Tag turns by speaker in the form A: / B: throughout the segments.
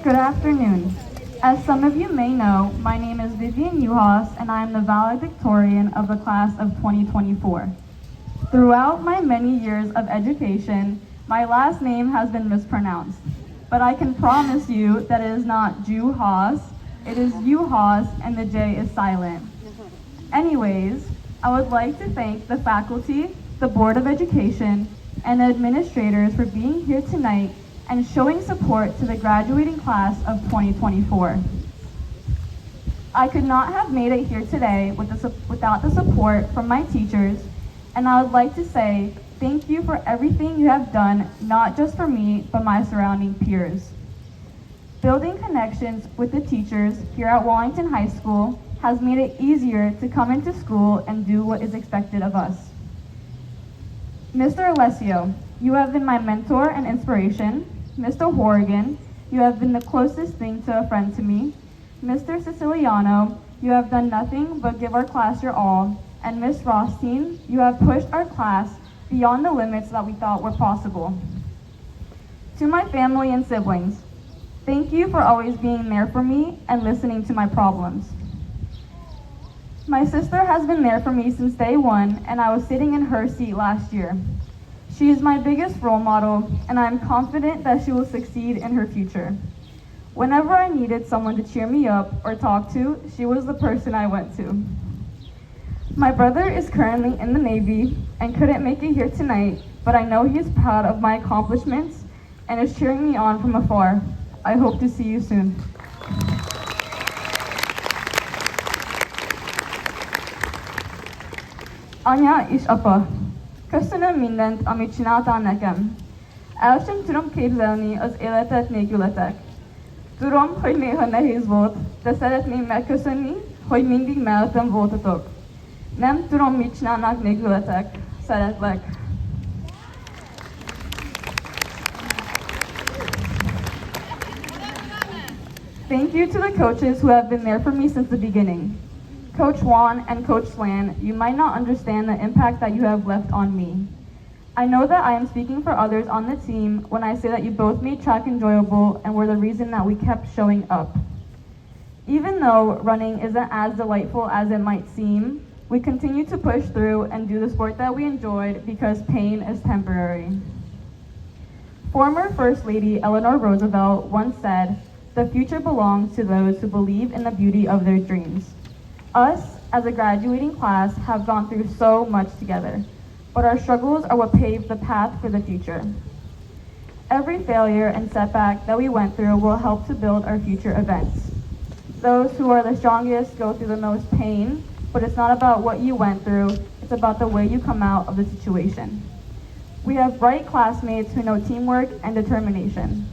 A: Good afternoon. As some of you may know, my name is Vivien and I am the valedictorian of the class of 2024. Throughout my many years of education, my last name has been mispronounced, but I can promise you that it is not Juhas, it is Uhas, and the J is silent. Anyways, I would like to thank the faculty, the Board of Education, and the administrators for being here tonight and showing support to the graduating class of 2024. I could not have made it here today without the support from my teachers, and I would like to say thank you for everything you have done, not just for me, but my surrounding peers. Building connections with the teachers here at Wallington High School has made it easier to come into school and do what is expected of us. Mr. Alessio, you have been my mentor and inspiration. Mr. Horrigan, you have been the closest thing to a friend to me. Mr. Siciliano, you have done nothing but give our class your all. And Ms. Rothstein, you have pushed our class beyond the limits that we thought were possible. To my family and siblings, thank you for always being there for me and listening to my problems. My sister has been there for me since day one, and I was sitting in her seat last year. She is my biggest role model, and I am confident that she will succeed in her future. Whenever I needed someone to cheer me up or talk to, she was the person I went to. My brother is currently in the Navy and couldn't make it here tonight, but I know he is proud of my accomplishments and is cheering me on from afar. I hope to see you soon. Anya is apa. Köszönöm mindent, amit csináltál nekem. El sem tudom képzelni az életet nélkületek. Tudom, hogy néha nehéz volt, de szeretném megköszönni, hogy mindig mellettem voltatok. Nem tudom, mit csinálnak nélkületek. Szeretlek. Thank you to the coaches who have been there for me since the beginning. Coach Juan and Coach Slan, you might not understand the impact that you have left on me. I know that I am speaking for others on the team when I say that you both made track enjoyable and were the reason that we kept showing up. Even though running isn't as delightful as it might seem, we continue to push through and do the sport that we enjoyed because pain is temporary. Former First Lady Eleanor Roosevelt once said, "The future belongs to those who believe in the beauty of their dreams." Us, as a graduating class, have gone through so much together, but our struggles are what paved the path for the future. Every failure and setback that we went through will help to build our future events. Those who are the strongest go through the most pain, but it's not about what you went through, it's about the way you come out of the situation. We have bright classmates who know teamwork and determination.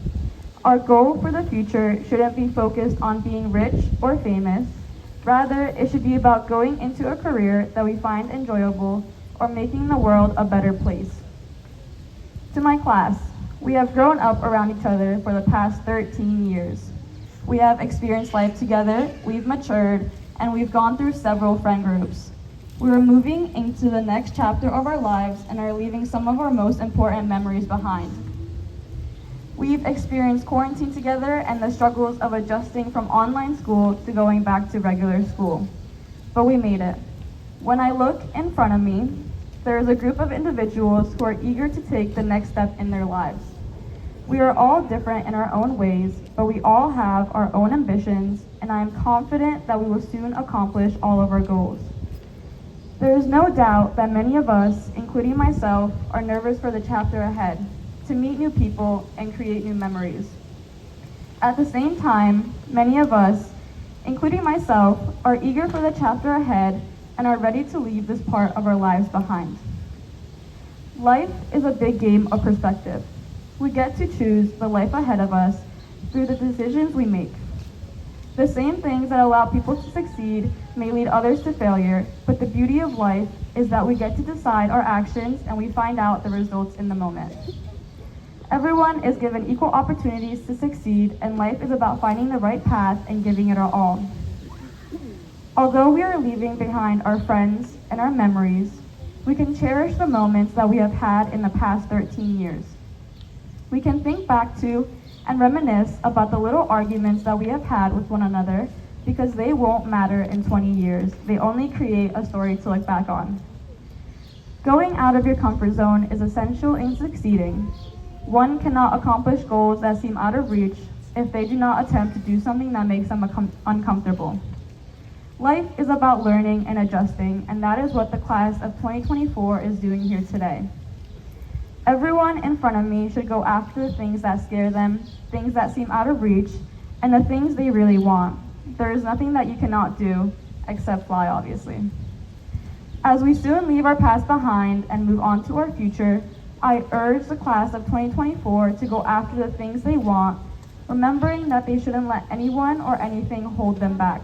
A: Our goal for the future shouldn't be focused on being rich or famous. Rather, it should be about going into a career that we find enjoyable or making the world a better place. To my class, we have grown up around each other for the past 13 years. We have experienced life together, we've matured, and we've gone through several friend groups. We are moving into the next chapter of our lives and are leaving some of our most important memories behind. We've experienced quarantine together and the struggles of adjusting from online school to going back to regular school. But we made it. When I look in front of me, there is a group of individuals who are eager to take the next step in their lives. We are all different in our own ways, but we all have our own ambitions, and I am confident that we will soon accomplish all of our goals. There is no doubt that many of us, including myself, are nervous for the chapter ahead, to meet new people and create new memories. At the same time, many of us, including myself, are eager for the chapter ahead and are ready to leave this part of our lives behind. Life is a big game of perspective. We get to choose the life ahead of us through the decisions we make. The same things that allow people to succeed may lead others to failure, but the beauty of life is that we get to decide our actions and we find out the results in the moment. Everyone is given equal opportunities to succeed, and life is about finding the right path and giving it our all. Although we are leaving behind our friends and our memories, We can cherish the moments that we have had in the past 13 years. We can think back to and reminisce about the little arguments that we have had with one another because they won't matter in 20 years. They only create a story to look back on. Going out of your comfort zone is essential in succeeding. One cannot accomplish goals that seem out of reach if they do not attempt to do something that makes them uncomfortable. Life is about learning and adjusting, and that is what the class of 2024 is doing here today. Everyone in front of me should go after the things that scare them, things that seem out of reach, and the things they really want. There is nothing that you cannot do, except fly, obviously. As we soon leave our past behind and move on to our future, I urge the class of 2024 to go after the things they want, remembering that they shouldn't let anyone or anything hold them back.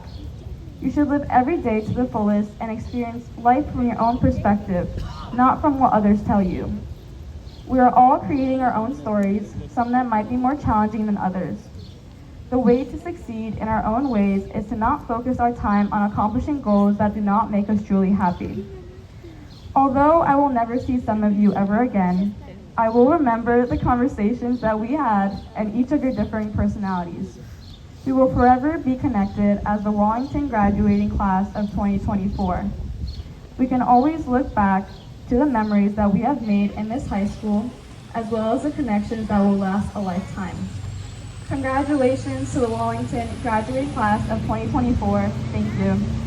A: You should live every day to the fullest and experience life from your own perspective, not from what others tell you. We are all creating our own stories, some that might be more challenging than others. The way to succeed in our own ways is to not focus our time on accomplishing goals that do not make us truly happy. Although I will never see some of you ever again, I will remember the conversations that we had and each of your differing personalities. We will forever be connected as the Wallington graduating class of 2024. We can always look back to the memories that we have made in this high school, as well as the connections that will last a lifetime. Congratulations to the Wallington graduating class of 2024. Thank you.